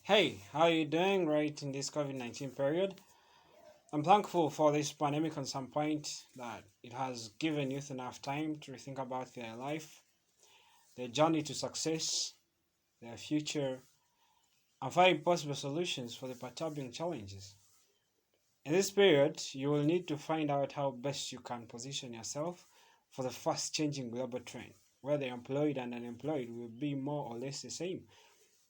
Hey, how are you doing right in this COVID-19 period? I'm thankful for this pandemic on some point that it has given youth enough time to rethink about their life, their journey to success, their future, and find possible solutions for the perturbing challenges. In this period, you will need to find out how best you can position yourself for the fast changing global trend, where the employed and unemployed will be more or less the same,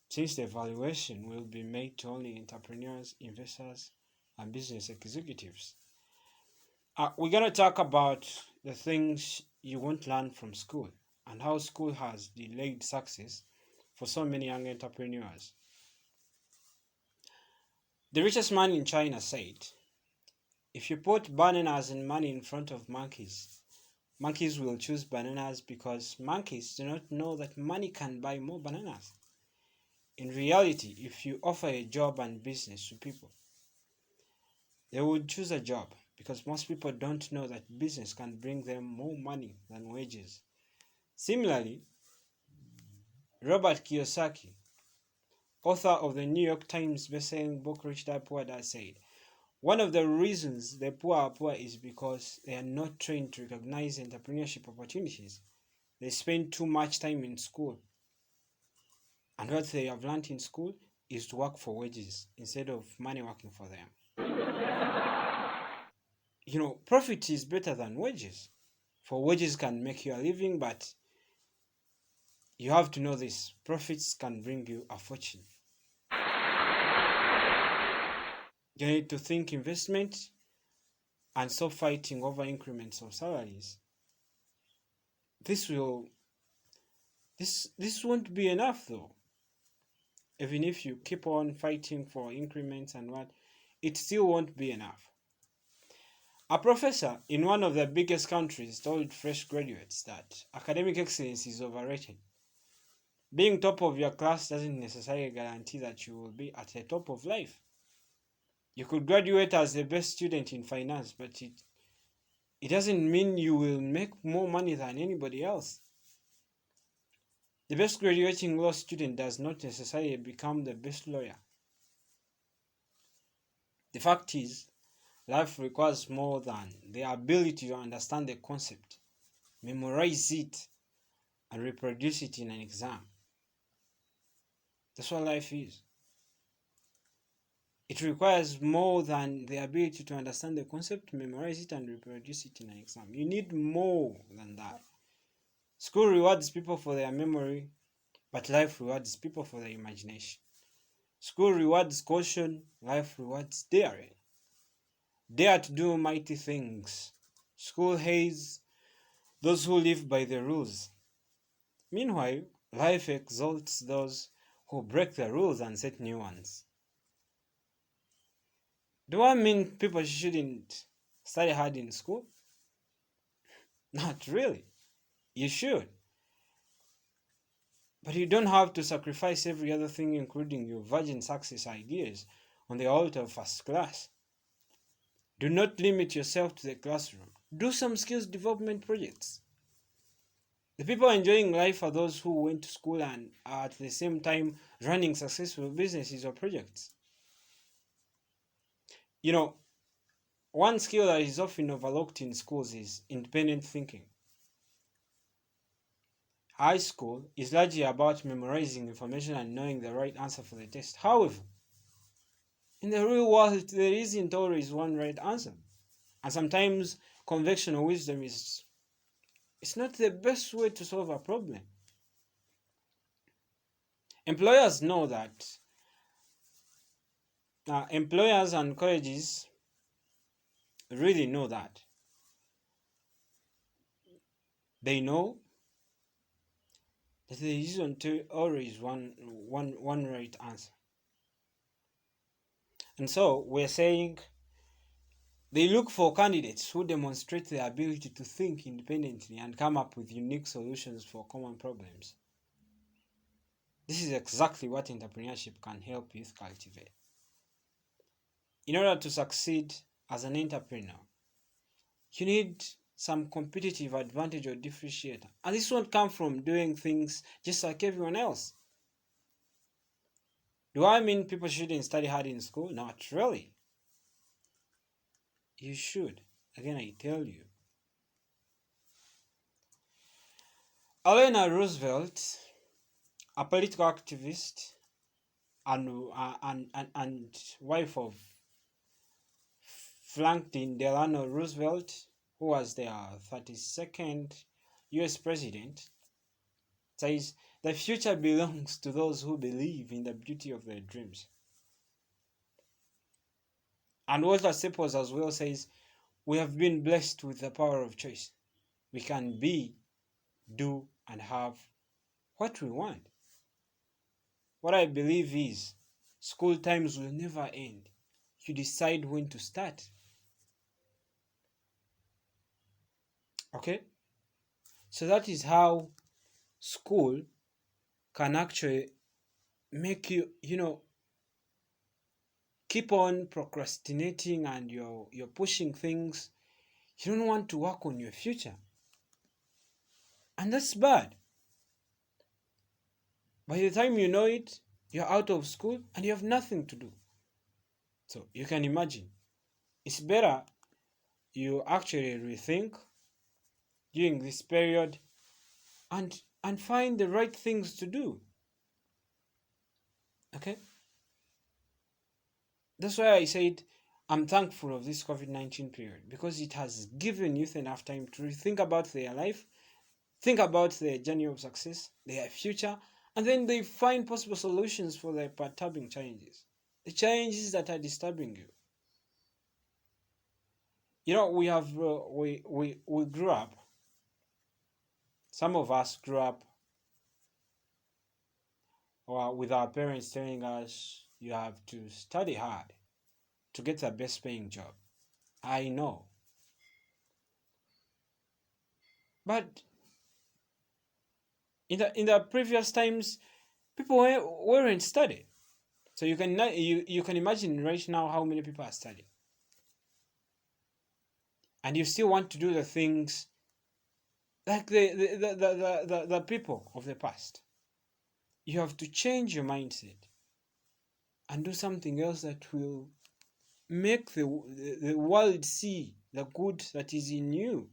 since the evaluation will be made to only entrepreneurs, investors, and business executives. We're going to talk about the things you won't learn from school and how school has delayed success for so many young entrepreneurs. The richest man in China said, if you put bananas and money in front of monkeys, monkeys will choose bananas because monkeys do not know that money can buy more bananas. In reality, if you offer a job and business to people, they would choose a job because most people don't know that business can bring them more money than wages. Similarly, Robert Kiyosaki, author of the New York Times bestselling book Rich Dad Poor Dad, said, one of the reasons the poor are poor is because they are not trained to recognize entrepreneurship opportunities. They spend too much time in school, and what they have learned in school is to work for wages instead of money working for them. Profit is better than wages. For wages can make you a living, but you have to know this profits can bring you a fortune. You need to think investment and stop fighting over increments of salaries. This will this won't be enough though. Even if you keep on fighting for increments and what, it still won't be enough. A professor in one of the biggest countries told fresh graduates that academic excellence is overrated. Being top of your class doesn't necessarily guarantee that you will be at the top of life. You could graduate as the best student in finance, but it doesn't mean you will make more money than anybody else. The best graduating law student does not necessarily become the best lawyer. The fact is, life requires more than the ability to understand the concept, memorize it, and reproduce it in an exam. That's what life is. It requires more than the ability to understand the concept, memorize it, and reproduce it in an exam. You need more than that. School rewards people for their memory, but life rewards people for their imagination. School rewards caution, life rewards daring. Dare to do mighty things. School hates those who live by the rules. Meanwhile, life exalts those who break the rules and set new ones. Do I mean people shouldn't study hard in school? Not really. You should. But you don't have to sacrifice every other thing, including your virgin success ideas, on the altar of first class. Do not limit yourself to the classroom. Do some skills development projects. The people enjoying life are those who went to school and are at the same time running successful businesses or projects. You know, one skill that is often overlooked in schools is independent thinking. High school is largely about memorizing information and knowing the right answer for the test. However, in the real world, there isn't always one right answer. And sometimes conventional wisdom is it's not the best way to solve a problem. Employers know that. Employers and colleges really know that. They know that there isn't always one right answer. And so we're saying they look for candidates who demonstrate their ability to think independently and come up with unique solutions for common problems. This is exactly what entrepreneurship can help youth cultivate. In order to succeed as an entrepreneur, you need some competitive advantage or differentiator. And this won't come from doing things just like everyone else. Do I mean people shouldn't study hard in school? Not really. You should. Again, I tell you. Eleanor Roosevelt, a political activist and wife of Franklin Delano Roosevelt, who was the 32nd US president, says the future belongs to those who believe in the beauty of their dreams. And Walter Staples as well says, we have been blessed with the power of choice. We can be, do, and have what we want. What I believe is school times will never end. You decide when to start. Okay? So that is how school can actually make you, keep on procrastinating, and you're pushing things. You don't want to work on your future. And that's bad. By the time you know it, you're out of school and you have nothing to do. So you can imagine. It's better you actually rethink during this period and find the right things to do. Okay? That's why I said I'm thankful of this COVID-19 period, because it has given youth enough time to think about their life, think about their journey of success, their future, and then they find possible solutions for their perturbing challenges, the challenges that are disturbing you. We have we grew up. Some of us grew up with our parents telling us you have to study hard to get the best paying job. I know, but in the previous times, people weren't studying. So you can imagine right now how many people are studying, and you still want to do the things like the people of the past. You have to change your mindset and do something else that will make the world see the good that is in you.